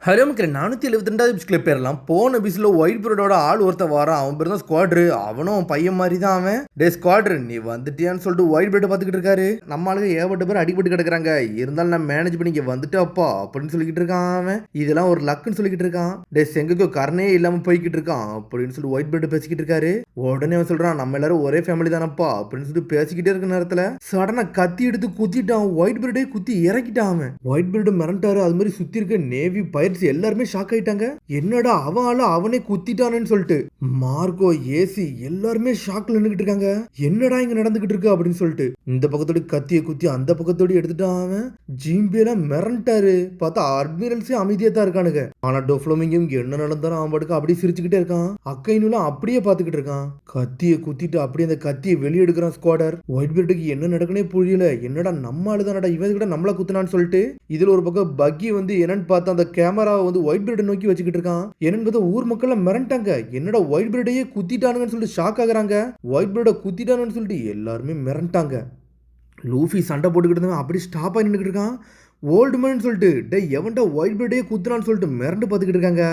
Hello மக்களே 472வது எபிஸ்ல பேரலாம். போன எபிஸ்ல white பீரியடோட ஆள் ஒருத்தன் வரான். அவன் பேர் தான் ஸ்குவாட்ரு. அவனும் பையன் மாதிரி தான் அவன். டே ஸ்குவாட்ரு, நீ வந்துட்டியான்னு சொல்லிட்டு ஒயிட் பீரியட் பார்த்துக்கிட்டு இருக்காரு. நம்ம ஆளுங்க ஏகப்பட்ட பேர் அடிபட்டு கிடக்குறாங்க. இருந்தாலும் நான் மேனேஜ் பண்ணி இங்கே வந்துட்டப்பா அப்படின்னு சொல்லிக்கிட்டு இருக்கான் அவன். இதெல்லாம் ஒரு லக்குன்னு சொல்லிக்கிட்டு இருக்கான். டே செங்குக்கு கரணே இல்லாமல் போய்கிட்டு இருக்கான் அப்படின்னு சொல்லி ஒயிட் பீரியட் பேசிக்கிட்டு இருக்காரு. உடனே அவன் சொல்றான், நம்ம எல்லாரும் ஒரே ஃபேமிலி தானப்பா அப்படின்னு சொல்லிட்டு பேசிக்கிட்டே இருக்க நேரத்தில் சடனா கத்தி எடுத்து குத்திட்டான். ஒயிட் பீரியடே குத்தி இறக்கிட்டான் அவன். ஒயிட் பீரியட் மிரண்டாரு. அது மாதிரி சுத்தி இருக்க நேவி எல்லாருமே ஷாக் ஆயிட்டாங்க. என்னடா அவனே குத்திட்டானு சொல்லிட்டு மார்க்கோ ஏசி எல்லாருமே ஷாக்ல நின்னுகிட்டு இருக்காங்க. என்னடா இங்க நடந்துகிட்டு இருக்கு அப்படின்னு சொல்லிட்டு இந்த பக்கத்தோட கத்தியை குத்தி அந்த பக்கத்தோட எடுத்துட்டான் அவன். ஜிம்பியில மிரண்டாரு. பார்த்தா அட்மிரல்ஸே அமைதியா தான் இருக்கானுங்க. ஆனா டோஃப்ளோமிங்கும் என்ன நடந்தாலும் அவன் படுக்க அப்படியே சிரிச்சுக்கிட்டே இருக்கான். அக்கைனுலாம் அப்படியே பாத்துக்கிட்டு இருக்கான். கத்தியை குத்திட்டு அப்படியே அந்த கத்தியை வெளியே எடுக்கிறான் ஸ்குவாடர். ஒயிட் பீரியடுக்கு என்ன நடக்குனே புரியல. என்னடா நம்ம ஆளுதானடா இவன் கூட நம்மள குத்துனான்னு சொல்லிட்டு இதுல ஒரு பக்கம் பக்கி வந்து என்னன்னு பார்த்தா அந்த கேமரா வந்து ஒயிட் பீரியட் நோக்கி வச்சுக்கிட்டு இருக்கான். என்னன்னு ஊர் மக்கள் மிரண்டாங்க. என்னடா ஒயிட் பீரியடையே குத்திட்டானுங்கன்னு சொல்லிட்டு ஷாக் ஆகுறாங்க. ஒயிட் பீரியட குத்திட்டானுன்னு சொல்லிட்டு எல்லாருமே மிரண்டாங்க. லூஃபி சண்டை போட்டுக்கிட்டு இருந்தவன் அப்படி ஸ்டாப் ஆகி நின்றுட்டு இருக்கான். ஓல்டு மேன் சொல்லிட்டு டே எவன்டா ஒயிட் பீரியடையே குத்துறான்னு சொல்லிட்டு மிரண்டு பார்த்துக்கிட்டு இருக்காங்க.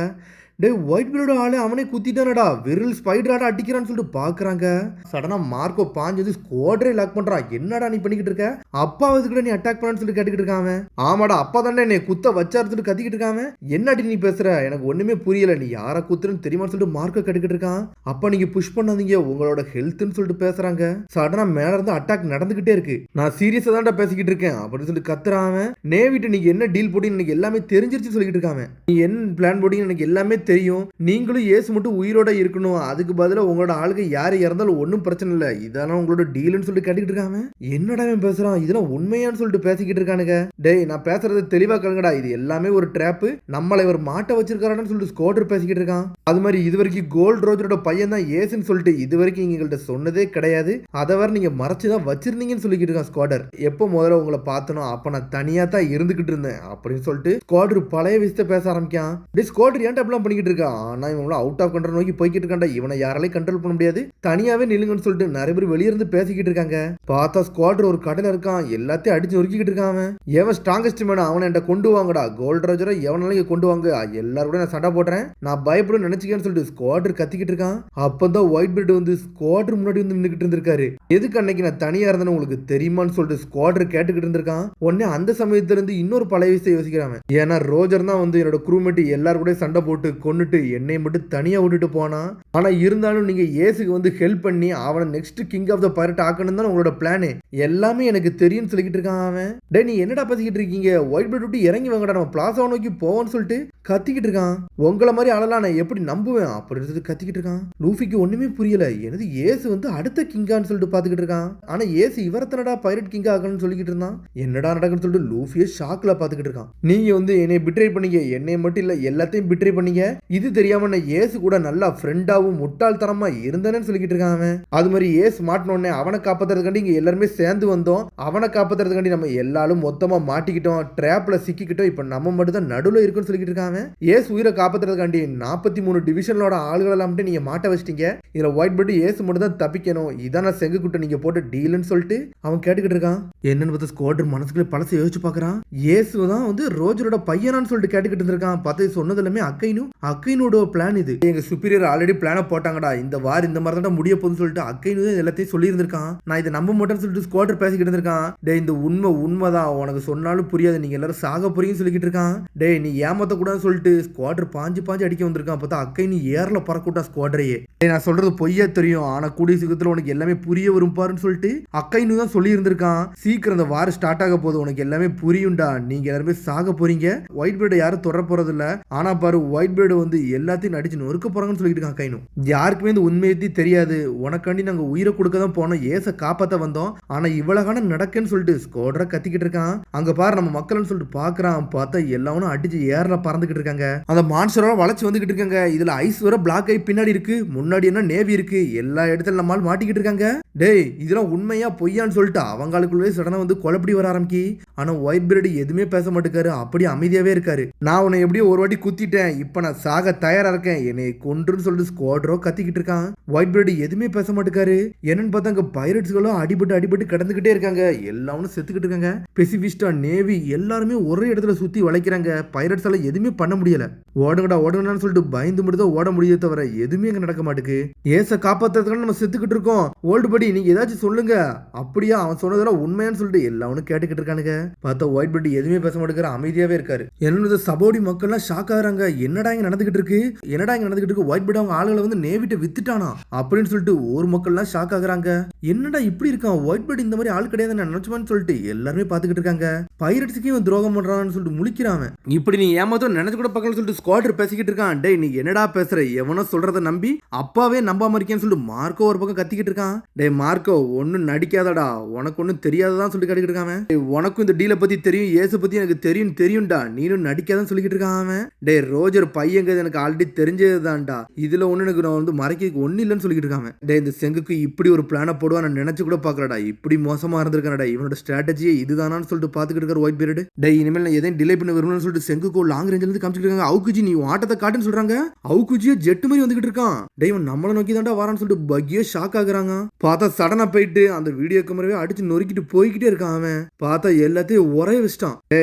டே ஒயிட் பீரியட் ஆளு அவனே குத்திட்டானடா, விரல் ஸ்பைடராடா அடிக்கிறான்னு சொல்லிட்டு பாக்குறாங்க. சடனா மார்க்கோ பாஞ்சது ஸ்குவாட்ரே லாக் பண்றான். என்னடா நீ பண்ணிக்கிட்டு இருக்க? அப்பா கூட நீ அட்டாக் பண்ணான்னு சொல்லி கேட்டுக்கிட்டு இருக்காங்க. ஆமாடா அப்பா தானே என்னை குத்த வச்சாரு சொல்லிட்டு கத்திக்கிட்டு இருக்காங்க. என்னடி நீ பேசுற? எனக்கு ஒண்ணுமே புரியல. நீ யாரை குத்துறன்னு தெரியுமான்னு சொல்லிட்டு மார்க்கோ கேட்டுக்கிட்டு இருக்கான். அப்பா நீங்க புஷ் பண்ணாதீங்க, உங்களோட ஹெல்த்னு சொல்லிட்டு பேசுறாங்க. சடனா மேல இருந்து அட்டாக் நடந்துகிட்டே இருக்கு. நான் சீரியஸா தான்டா பேசிக்கிட்டு இருக்கேன் அப்படின்னு சொல்லிட்டு கத்துறான். நேவிட்டு நீங்க என்ன டீல் போட்டீங்கன்னு எனக்கு எல்லாமே தெரிஞ்சிருச்சு சொல்லிக்கிட்டு இருக்காங்க. நீ என்ன பிளான் போட்டீங்கன்னு எனக்கு எல்லாமே தெரியும். நீங்களும் ஏசு மட்டும் உயிரோட இருக்கணும். அதுக்கு பதிலாக உங்களோட ஆளுங்க யாரு இறந்தாலும் ஒன்றும் பிரச்சனை இல்லை. இதெல்லாம் உங்களோட டீல்னு சொல்லிட்டு கேட்டுக்கிட்டு இருக்காங்க. என்னடா பேசுறான்? இதெல்லாம் உண்மையான்னு சொல்லிட்டு பேசிக்கிட்டு இருக்கானுங்க. டேய் நான் பேசுறது தெளிவா கேளுங்கடா. இது எல்லாமே ஒரு ட்ராப்பு. நம்மளை இவர் மாட்ட வச்சிருக்காரான்னு சொல்லிட்டு ஸ்குவாடர் பேசிக்கிட்டு இருக்கான். அது மாதிரி இது வரைக்கும் கோல்ட் ரோஜரோட பையன் தான் ஏசுன்னு சொல்லிட்டு இது வரைக்கும் எங்கள்கிட்ட சொன்னதே கிடையாது. அதை வேற நீங்க மறைச்சுதான் வச்சிருந்தீங்கன்னு சொல்லிக்கிட்டு இருக்கான் ஸ்குவாடர். எப்போ முதல்ல உங்களை பார்த்தனோ அப்ப நான் தனியா தான் இருந்துகிட்டு இருந்தேன் அப்படின்னு சொல்லிட்டு ஸ்குவாடர் பழைய விஷயத்த பேச ஆரம்பிக்கான். டே ஸ்குவாடர் ஏன் டப்லாம் பண்ணிக்கிட்டு இருக்கான்? ஆனா இவங்கள அவுட் ஆஃப் கண்ட்ரோல் நோக்கி போய்கிட்டு இருக்காண்டா. இவனை யாராலையும் கண்ட்ரோல் பண்ண முடியாது. தனியாவே நில்லுங்கன்னு சொல்லிட்டு நிறைய பேர் வெளியே இருந்து பேசிக்கிட்டு இருக்காங்க. பார்த்தா ஸ்குவாடர் ஒரு கடையில இருக்கான். எல்லாத்தையும் அடிச்சு நொறுக்கிட்டு இருக்கான். எவன் ஸ்ட்ராங்கஸ்ட் மேன் அவனை என்கிட்ட கொண்டு வாங்கடா. கோல்ட் ரோஜரை எவனாலும் இங்க கொண்டு வாங்க. எல்லாரும் கூட நான் சண்டை போடுறேன். நான் பயப்படும் நினைச்சுக்கேன்னு சொல்லிட்டு ஸ்குவாடர் கத்திக்கிட்டு இருக்கான். அப்பதான் ஒயிட் பீரியட் வந்து ஸ்குவாடர் முன்னாடி வந்து நின்றுகிட்டு இருந்திருக்காரு. எதுக்கு அன்னைக்கு நான் தனியா இருந்தேன்னு உங்களுக்கு தெரியுமான்னு சொல்லிட்டு ஸ்குவாடர் கேட்டுக்கிட்டு இருந்திருக்கான். உடனே அந்த சமயத்துல இருந்து இன்னொரு பழைய விஷயம் யோசிக்கிறான். ஏன்னா ரோஜர் தான் வந்து என்னோட க்ரூமேட் எல்லாரும் கூட சண்டை போட்டு கொன்னுட்டு என்னை மட்டும் தனியா விட்டுட்டு போனா. ஆனா இருந்தாலும் நீங்க ஏசுக்கு வந்து ஹெல்ப் பண்ணி அவனை next king of the pirate ஆக்கணும் தான் உங்களோட பிளானே. எல்லாமே எனக்கு தெரியும்னு சொல்லிக்கிட்டு இருக்கான் அவன். டே நீ என்னடா பேசிக்கிட்டு இருக்கீங்க? ஒயிட் பீரியட் விட்டு இறங்கி வாங்கடா, நம்ம பிளாசா நோக்கி போவோன்னு சொல்லிட்டு கத்திக்கிட்டு இருக்கான். உங்களை மாதிரி ஆளலாம் நான் எப்படி நம்புவேன் அப்படின்னு கத்திக்கிட்டு இருக்கான். லூஃபிக்கு ஒண்ணுமே புரியல. எனது ஏசு வந்து அடுத்த கிங்கான்னு சொல்லிட்டு பாத்துக்கிட்டு இருக்கான். ஆனா ஏசு இவரத்தனடா பைரட் கிங் ஆகணும்னு சொல்லிக்கிட்டு இருந்தான். என்னடா நடக்குன்னு சொல்லிட்டு லூஃபியை ஷாக்ல பாத்துக்கிட்டு இருக்கான். நீங்க வந்து என்னை பிட்ரை பண்ணீங்க, என்னை மட்டும் இல்ல எல்லாத்தையும் பிட்ரை பண்ணீங்க. இது தெரியாம நான் ஏசு கூட நல்லா ஃப்ரெண்டாவும் முட்டாள்தனமா இருந்தேன்னு சொல்லிக்கிட்டு இருக்கான். அது மாதிரி ஏசு மாட்டினோடனே அவனை காப்பாத்துறதுக்காண்டி இங்க எல்லாருமே சேர்ந்து வந்தோம். அவனை காப்பாத்துறதுக்காண்டி நம்ம எல்லாரும் மொத்தமா மாட்டிக்கிட்டோம், ட்ராப்ல சிக்கிக்கிட்டோம். இப்ப நம்ம மட்டும் தான் நடுவில் இருக்குன்னு சொல்லிக்கிட்டு இருக்காங்க. ஏசு உயிரை காப்பாத்துறதுக்காண்டி 43 டிவிஷனோட ஆளுகள் எல்லாம் நீங்க மாட்ட வச்சிட்டீங்க. இதுல ஒயிட் பீரியட் ஏசு மட்டும் தான் தப்பிக்கணும். இதான செங்குக்குட்ட நீங்க போட்ட டீல்னு சொல்லிட்டு அவன் கேட்டுக்கிட்டு இருக்கான். என்னன்னு பார்த்தா ஸ்குவாடர் மனசுக்குள்ள பழச யோசிச்சு பாக்குறான். ஏசு தான் வந்து ரோஜரோட பையனான்னு சொல்லிட்டு கேட்டுக்கிட்டு இருந்திருக்கான். பார்த்து சொன்னது எல்லாமே அக்கைனோட பிளான். இது எங்க சுப்பீரியர் ஆல்ரெடி பிளான போட்டாங்கடா. இந்த வார் இந்த மாதிரி தான் முடிய போகுதுன்னு சொல்லிட்டு அக்கைனு எல்லாத்தையும் சொல்லி இருந்திருக்கான். நான் இதை நம்ப மாட்டேன்னு சொல்லிட்டு ஸ்குவாடர் பேசிக்கிட்டு இருந்திருக்கான். டே இந்த உண்மைதான், உனக்கு சொன்னாலும் புரியாது, நீங்க எல்லாரும் சாக போறீங்கன்னு சொல்லிக்கிட்டு இருக்கான். டே நீ ஏமாத்த கூடாதுன்னு சொல்லிட்டு ஸ்குவாடர் பாஞ்சு அடிக்க வந்திருக்கான். பார்த்தா அக்கைனு ஏர்ல பறக்கூட்டா ஸ்குவாடரையே. நான் சொல்றது பொய்யா தெரியும், ஆனா கூடிய சீக்கிரத்துல உனக்கு எல்லாமே புரிய வரும் பாருன்னு சொல்லிட்டு அக்கைனு தான் சொல்லி இருந்திருக்கான். சீக்கிரம் இந்த வார் ஸ்டார்ட் ஆக போகுது, உனக்கு எல்லாமே புரியும்டா, நீங்க எல்லாருமே சாக போறீங்க. ஒயிட் பீரியட் யாரும் தொடர போறது இல்ல. ஆனா பாரு ஒயிட் பீரியட் வந்து எல்லாத்தையும் அடிச்சு நொறுக்க போறாங்கன்னு சொல்லிட்டு இருக்கான் அக்கைனு. யாருக்குமே இந்த உண்மையை தெரியாது. உனக்காண்டி நாங்க உயிரை கொடுக்க தான் போனோம், ஏச காப்பாத்த வந்தோம். ஆனா இவ்வளவு நடக்குன்னு சொல்லிட்டு ஸ்குவாடரை கத்திக்கிட்டு இருக்கான். அங்க பாரு நம்ம மக்கள்னு சொல்லிட்டு பாக்குறான். பார்த்தா எல்லாரும் அடிச்சு ஏர்ல பறந்துகிட்டு இருக்காங்க. அந்த மான்ஸ்டரோட வளைச்சு வந்துகிட்டு இருக்காங்க. இதுல ஐஸ் வர பிளாக் ஆகி பின்னாடி இருக்கு, முன்னாடி என்ன நேவி இருக்கு, எல்லா இடத்துல நம்மால் மாட்டிக்கிட்டு இருக்காங்க. டேய் இதெல்லாம் உண்மையா பொய்யான்னு சொல்லிட்டு அவங்களுக்குள்ளே சடனா வந்து கொலப்படி வர ஆரம்பிக்கி. ஆனா ஒயிட் பீரியட் எதுவுமே பேச மாட்டேக்காரு, அப்படி அமைதியாவே இருக்காரு. நான் உன்னை எப்படியோ ஒரு வாட்டி குத்திட்டேன், இப்ப நான் நான் சாக தயாரா இருக்கேன், என்னை கொன்றுன்னு சொல்லிட்டு ஸ்குவாட்ரோ கத்திக்கிட்டு இருக்கான். ஒயிட் பிரெட் எதுவுமே பேச மாட்டேக்காரு. என்னன்னு பார்த்தா அங்க பைரட்ஸ்களும் அடிபட்டு கிடந்துகிட்டே இருக்காங்க. எல்லாரும் செத்துக்கிட்டு இருக்காங்க. பெசிபிஸ்டா, நேவி எல்லாருமே ஒரே இடத்துல சுத்தி வளைக்கிறாங்க. பைரட்ஸால எதுவுமே பண்ண முடியல. ஓடுங்கடான்னு சொல்லிட்டு பயந்து மட்டும் ஓட முடியுது தவிர எதுவுமே அங்க நடக்க மாட்டுக்கு. ஏச காப்பாத்துறதுக்கான நம்ம செத்துக்கிட்டு இருக்கோம். ஓல்டு படி நீங்க ஏதாச்சும் சொல்லுங்க. அப்படியா அவன் சொன்னதெல்லாம் உண்மையான்னு சொல்லிட்டு எல்லாரும் கேட்டுக்கிட்டு இருக்கானுங்க. பார்த்தா ஒயிட் பட்டி எதுவுமே பேச மாட்டேங்கிற, அமைதியாவே இருக்காரு. என்னது சபோடி மக்கள்லாம் ஷாக் ஆகுறாங்க. என்னடா இங்க நடந்துகிட்டு இருக்கு ஒயிட் பட்டி அவங்க ஆளுகளை வந்து நேவிட்ட வித்துட்டானா அப்படின்னு சொல்லிட்டு ஒரு மக்கள்லாம் ஷாக் ஆகுறாங்க. என்னடா இப்படி இருக்கான் ஒயிட் பட்டி, இந்த மாதிரி ஆள் கிடையாது நான் நினைச்சுமான்னு சொல்லிட்டு எல்லாருமே பாத்துக்கிட்டு இருக்காங்க. பைரட்ஸுக்கே இவன் துரோகம் பண்றான்னு சொல்லிட்டு முழிக்கிறான். இப்படி நீ ஏமாத்தம் நினைச்சு கூட பார்க்கலன்னு சொல்லிட்டு ஸ்குவாட்ரு பேசிக்கிட்டு இருக்கான். டேய் நீ என்னடா பேசுற, எவனோ சொல்றத நம்பி அப்பாவே நம்பாம இருக்கேன்னு சொல்லிட்டு மார்க்கோ ஒரு பக்கம் கத்திக்கிட்டு இருக்கான். டே மார்க்கோ ஒன்னும் நடிக்காதடா, உனக்கு ஒன்னும் தெரியாததான் சொல்லிட்டு கேட்டுக்கிட்டு இருக்கான். உனக்கும் இந்த டீலை பத்தி தெரியும், ஏசு பத்தி எனக்கு தெரியும்டா, நீனும் நடிக்காதான் சொல்லிக்கிட்டு இருக்கான். டே ரோஜர் பையங்கிறது எனக்கு ஆல்ரெடி தெரிஞ்சதுதான்டா, இதுல ஒண்ணு எனக்கு நான் வந்து மறைக்கிறதுக்கு ஒண்ணு இல்லைன்னு சொல்லிக்கிட்டு இருக்காங்க. டே இந்த செங்குக்கு இப்படி ஒரு பிளான போடுவா நான் நினைச்சு கூட பாக்கலடா, இப்படி மோசமா இருந்திருக்கானடா, இவனோட ஸ்ட்ராட்டஜியே இதுதானான்னு சொல்லிட்டு பாத்துக்கிட்டு இருக்காரு ஒயிட் பீரியட். டே இனிமேல் நான் எதையும் டிலே பண்ண விரும்பணும்னு சொல்லிட்டு செங்குக்கு லாங் ரேஞ்சில இருந்து காமிச்சிட்டு இருக்காங்க. அவுக்குஜி நீ ஆட்டத்தை காட்டுன்னு சொல்றாங்க. அவுக்குஜியே ஜெட் மாதிரி வந்துகிட்டு இருக்கான். டே இவன் நம்மள நோக்கி தான்டா வரான்னு சொல்லிட்டு பக்கியோ ஷாக் ஆகுறாங்க. பார்த்தா சடனா போயிட்டு அந்த வீடியோ கேமராவே அடிச்சு நொறுக்கிட்டு போய்கிட்டே இருக்கான். அவன் பார்த்தா எல்லாத்தையும் ஒரே வச்சிட்டான்.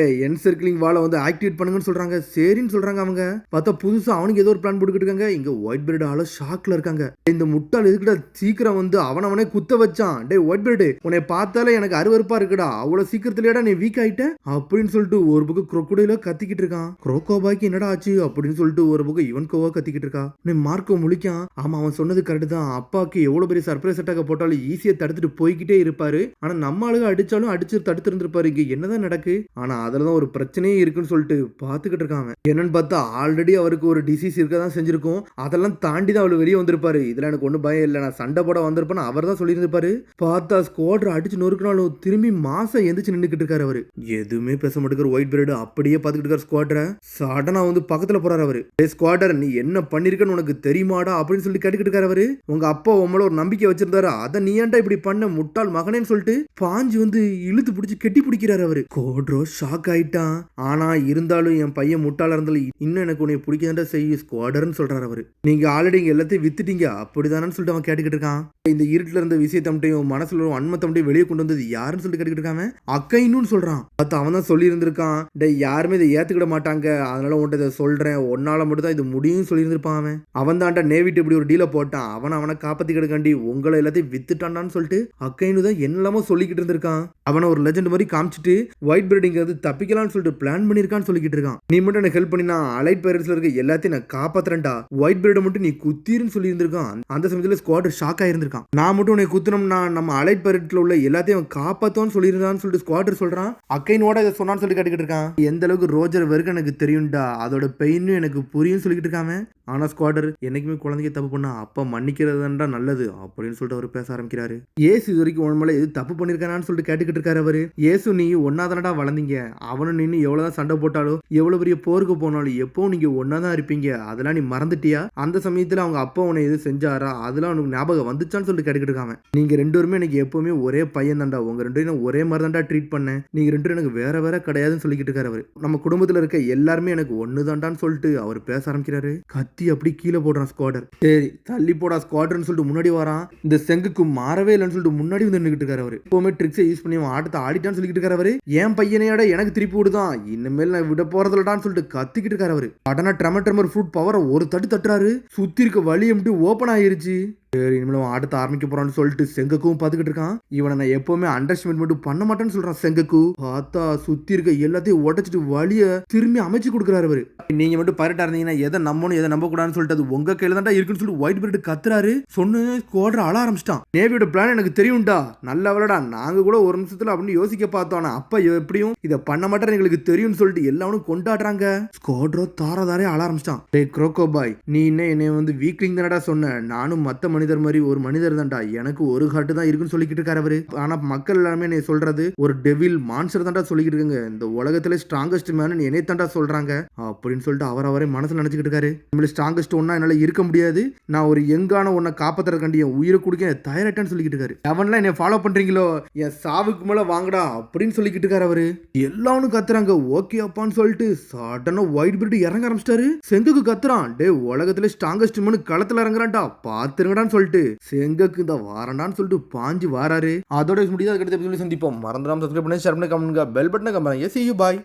என் சர்க்கிளிங் வாலை வந்து ஆக்டிவேட் பண்ணுங்கன்னு சொல்றாங்க. சரின்னு சொல்றாங்க அவங்க. பார்த்தா புதுசா அவனுக்கு ஏதோ ஒரு பிளான் போட்டுக்கிட்டு இருக்காங்க. இங்க ஒயிட் பீரியட் ஆள ஷாக்ல இருக்காங்க. இந்த முட்டாள் எதுக்குடா சீக்கிரம் வந்து அவனே குத்த வச்சான். டே ஒயிட் பீரியட் உன்னை பார்த்தாலே எனக்கு அருவருப்பா இருக்குடா, அவ்வளவு சீக்கிரத்திலேடா நீ வீக் ஆயிட்ட அப்படின்னு சொல்லிட்டு ஒரு பக்கம் குரோக்கோடைல கத்திக்கிட்டு இருக்கான். குரோக்கோபாய்க்கு என்னடா ஆச்சு அப்படின்னு சொல்லிட்டு ஒரு பக்கம் இவன் கோவா கத்திக்கிட்டு இருக்கா. நீ மார்க்கோ முழிக்கான். ஆமா அவன் சொன்னது கரெக்ட் தான், அப்பாவுக்கு எவ்வளவு பெரிய சர்ப்ரைஸ் அட்டாக போட்டாலும் ஈஸியா தடுத்துட்டு போய்கிட்டே இருப்பாரு. ஆனா நம்ம ஆளுக அடிச்சாலும் அடிச்சு தடுத்து இருந்திருப்பாரு. இங்க என்னதான் நடக்கு, ஆனா அதுலதான் ஒரு பிரச்சனையே இருக்குன்னு சொல்லிட்டு பாத்துக்கிட்டு இருக்காங்க. என்னன்னு பார்த்தா ஆல்ரெடி அவருக்கு ஒரு டிசீஸ் இருக்கதான் செஞ்சிருக்கும். அதெல்லாம் தாண்டி தான் அவரு வெளியே வந்திருப்பாரு. இதுல எனக்கு ஒன்னும் பயம் இல்லை, நான் சண்டை போட வந்திருப்பேன்னு அவர் தான் சொல்லியிருந்திருப்பாரு. பார்த்தா ஸ்குவாட்ரு அடிச்சு நொறுக்கினாலும் திரும்பி மாசம் எந்திரிச்சு நின்றுக்கிட்டு இருக்காரு. அவரு எதுவுமே பேச மாட்டேங்கிற ஒயிட் பீரியட் அப்படியே பாத்துக்கிட்டு இருக்காரு. ஸ்குவாட்ர சடனா வந்து பக்கத்துல போறாரு. அவரு ஸ்குவாட்ர நீ என்ன பண்ணிருக்கன்னு உனக்கு தெரியுமாடா அப்படின்னு சொல்லி கேட்டுக்கிட்டு இருக்காரு. அவரு உங்க அப்பா உங்களோட ஒரு நம்பிக்கை வச்சிருந்தாரு, அதை நீ ஏன்டா இப்படி பண்ண முட்டாள் மகனேன்னு சொல்லிட்டு பாஞ்சு வந்து இழுத்து பிடிச்சி கெட்டி பிடிக்கிறாரு. அவரு கோட்ரோ ஷாக் ஆயிட்டான். ஆனா இருந்தாலும் என் பையன் முட்டாளா இருந்தாலும் இன்னும் எனக்கு உன்னை பிடிக்காத செய்ய ஸ்குவாடர்னு சொல்றாரு. அவரு நீங்க ஆல்ரெடி இங்க எல்லாத்தையும் வித்துட்டீங்க அப்படிதானு சொல்லிட்டு அவன் கேட்டுக்கிட்டு இருக்கான். இந்த இருட்டுல இருந்த விஷயத்தம்ட்டையும் மனசுல அன்மத்தம்ட்டையும் வெளியே கொண்டு வந்தது யாருன்னு சொல்லிட்டு கேட்டுக்கிட்டு இருக்காம அக்கைன்னு சொல்றான். பார்த்து அவன் தான் சொல்லி இருந்திருக்கான். டே யாருமே இதை ஏத்துக்கிட மாட்டாங்க, அதனால உன்ட்ட இதை சொல்றேன், ஒன்னால மட்டும் தான் இது முடியும் சொல்லி இருந்திருப்பான். அவன் தான்டா நேவிட்டு இப்படி ஒரு டீலை போட்டான், அவனை காப்பாத்திக்கிடக்காண்டி உங்களை எல்லாத்தையும் வித்துட்டான்னு சொல்லிட்டு அக்கைன்னு தான் என்னெல்லாமோ சொல்லிக்கிட்டு இருந்திருக்கான். அவனை ஒரு லெஜெண்ட் மாதிரி காமிச்சிட்டு ஒயிட் பீரியட் வந்து தப்பிக்கலாம்னு சொல்லிட்டு பிளான் பண்ணிருக்கான்னு சொல்லிக்கிட்டு இருக்கான். நீ மட்டும் எனக்கு ஹெல்ப் பண்ணினா அலைட் பைரட்ஸ்ல இருக்க எல்லாத்தையும் நான் காப்பாத்துறேன்டா, ஒயிட் பீரியட் மட்டும் நீ குத்திருன்னு சொல்லி இருந்திருக்கான். அந்த சமயத்துல ஸ்குவாட் ஷாக் ஆயிருந்திருக்கான். நான் மட்டும் உன்னை குத்துனோம்னா நம்ம அலைட் பைரட்ல உள்ள எல்லாத்தையும் காப்பாத்துவான்னு சொல்லியிருந்தான்னு சொல்லிட்டு ஸ்குவாட் சொல்றான். அக்கைனோட இதை சொன்னான்னு சொல்லி கேட்டுக்கிட்டு இருக்கான். எந்த அளவுக்கு ரோஜர் வெறுக்க எனக்கு தெரியும்டா, அதோட பெயினும் எனக்கு புரியும் சொல்லிக்கிட்டு இருக்காம. ஆனா ஸ்குவாடர் என்னைக்குமே குழந்தைக்கு தப்பு பண்ணா அப்பா மன்னிக்கிறதுன்றா நல்லது அப்படின்னு சொல்லிட்டு அவர் பேச ஆரம்பிக்கிறாரு. ஏசு இது வரைக்கும் உன் மேல எது தப்பு பண்ணிருக்கானு சொல்லிட்டு கேட்டுக்கிட்டு இருக்காரு. அவரு ஏசு நீ ஒன்னாதானடா வளர்ந்தீங்க, அவனும் நின்று எவ்வளவுதான் சண்டை போட்டாலும் எவ்வளவு பெரிய போருக்கு போனாலும் எப்பவும் நீங்க ஒன்னாதான் இருப்பீங்க, அதெல்லாம் நீ மறந்துட்டியா? அந்த சமயத்துல அவங்க அப்பா உன்னை எது செஞ்சாரா அதெல்லாம் உனக்கு ஞாபகம் வந்துச்சான்னு சொல்லிட்டு கேட்டுக்கிட்டு இருக்காங்க. நீங்க ரெண்டு பேருமே எனக்கு எப்பவுமே ஒரே பையன் தான்டா, உங்க ரெண்டு பேரும் ஒரே மாதிரி தான்டா ட்ரீட் பண்ணேன், நீங்க ரெண்டு பேரும் எனக்கு வேற வேற கிடையாதுன்னு சொல்லிக்கிட்டு இருக்காரு. அவரு நம்ம குடும்பத்துல இருக்க எல்லாருமே எனக்கு ஒண்ணுதான்டான்னு சொல்லிட்டு அவர் பேச ஆரம்பிக்கிறாரு. கத்தி அப்படி கீழே போடுறான் ஸ்குவாடர். சரி தள்ளி போடா ஸ்குவாடர்னு சொல்லிட்டு முன்னாடி வரான். இந்த செங்குக்கு மாறவே இல்லைன்னு சொல்லிட்டு முன்னாடி வந்து நின்றுக்கிட்டு இருக்காரு. அவரு எப்பவுமே ட்ரிக்ஸை யூஸ் பண்ணி ஆட்டத்தை ஆடிட்டான்னு சொல்லிக்கிட்டு இருக்காரு. அவரு என் பையனையோட எனக்கு திருப்பி விடுதான், இனிமேல் நான் விட போறதுலடான்னு சொல்லிட்டு கத்திக்கிட்டு இருக்காரு. அவரு உடனே ட்ரமர் ஃப்ரூட் பவரை ஒரு தட்டு தட்டுறாரு. சுத்தி இருக்க வழி எப்படி ஓப்பன் ஆயிருச்சு. சரி இனிமேல் ஆட்டத்தை ஆரம்பிக்க போறான்னு சொல்லிட்டு செங்கக்கும் பாத்துக்கிட்டு இருக்கான். இவனை நான் எப்பவுமே அண்டர்ஸ்டாண்ட் மட்டும் பண்ண மாட்டேன்னு சொல்றான் செங்கக்கு. பார்த்தா சுத்தி இருக்க எல்லாத்தையும் உடைச்சிட்டு வழிய திரும்பி அமைச்சு கொடுக்குறாரு. அவரு நீங்க மட்டும் பரட்டா இருந்தீங்கன்னா எதை நம்பணும் எதை நம்ப கூடாதுன்னு சொல்லிட்டு அது உங்க கையில தான் இருக்குன்னு சொல்லிட்டு ஒயிட் பீரியட் கத்துறாரு. சொன்னு ஸ்குவாட்ர அழ ஆரம்பிச்சிட்டான். நேவியோட பிளான் எனக்கு தெரியும்டா, நல்ல வேலைடா, நாங்க கூட ஒரு நிமிஷத்துல அப்படின்னு யோசிக்க பார்த்தோம், அப்ப எப்படியும் இதை பண்ண மாட்டேன்னு எங்களுக்கு தெரியும்னு சொல்லிட்டு எல்லாரும் கொண்டாடுறாங்க. ஸ்குவாட்ரோ தாரதாரே அழ ஆரம்பிச்சிட்டான். டே குரோக்கோ பாய், நீ என்ன என்னை வந்து வீக்லிங் தானடா சொன்ன, நானும் மத்த மனிதர் மாதிரி ஒரு மனிதர் தான்டா, எனக்கு ஒரு ஹார்ட் தான் இருக்குன்னு சொல்லிக்கிட்டு இருக்காரு அவரு. ஆனா மக்கள் எல்லாமே நீ சொல்றது ஒரு டெவில் மான்ஸ்டர் தான்டா சொல்லிக்கிட்டு இருக்காங்க. இந்த உலகத்துல ஸ்ட்ராங்கஸ்ட் மேன் என்னை தான்டா சொல்றாங்க அப்படின்னு சொல்லிட்டு அவரே மனசுல நினைச்சுக்கிட்டு இருக்காரு. நம்மள ஸ்ட்ராங்கஸ்ட் ஒன்னா என்னால இருக்க முடியாது, நான் ஒரு யங்கான ஒன்ன காப்பாத்துறதுக்காண்டி என் உயிரை கொடுக்க தயாரிட்டான்னு சொல்லிக்கிட்டு இருக்காரு. அவன்லாம் என்னை ஃபாலோ பண்றீங்களோ என் சாவுக்கு மேல வாங்கடா அப்படின்னு சொல்லிக்கிட்டு இருக்காரு அவரு. எல்லாரும் கத்துறாங்க ஓகே அப்பான்னு சொல்லிட்டு சடனா ஒயிட் பீல்டு இறங்க ஆரம்பிச்சிட்டாரு. செங்குக்கு கத்துறான், டே உலகத்துல ஸ்ட்ராங்கஸ்ட் மேன் களத்துல இறங்குறான்டா பாத்துருங்கடான்னு சொல்லிட்டு செங்குக்கு இந்த வாரண்டான்னு சொல்லிட்டு பாஞ்சு வாராரு. அதோட முடியாது. அடுத்த எபிசோட்ல சந்திப்போம். மறந்துடாம சப்ஸ்கிரைப் பண்ணி ஷேர் பண்ணி கமெண்ட் பெல் பட்டனை கமெண்ட். See you bye.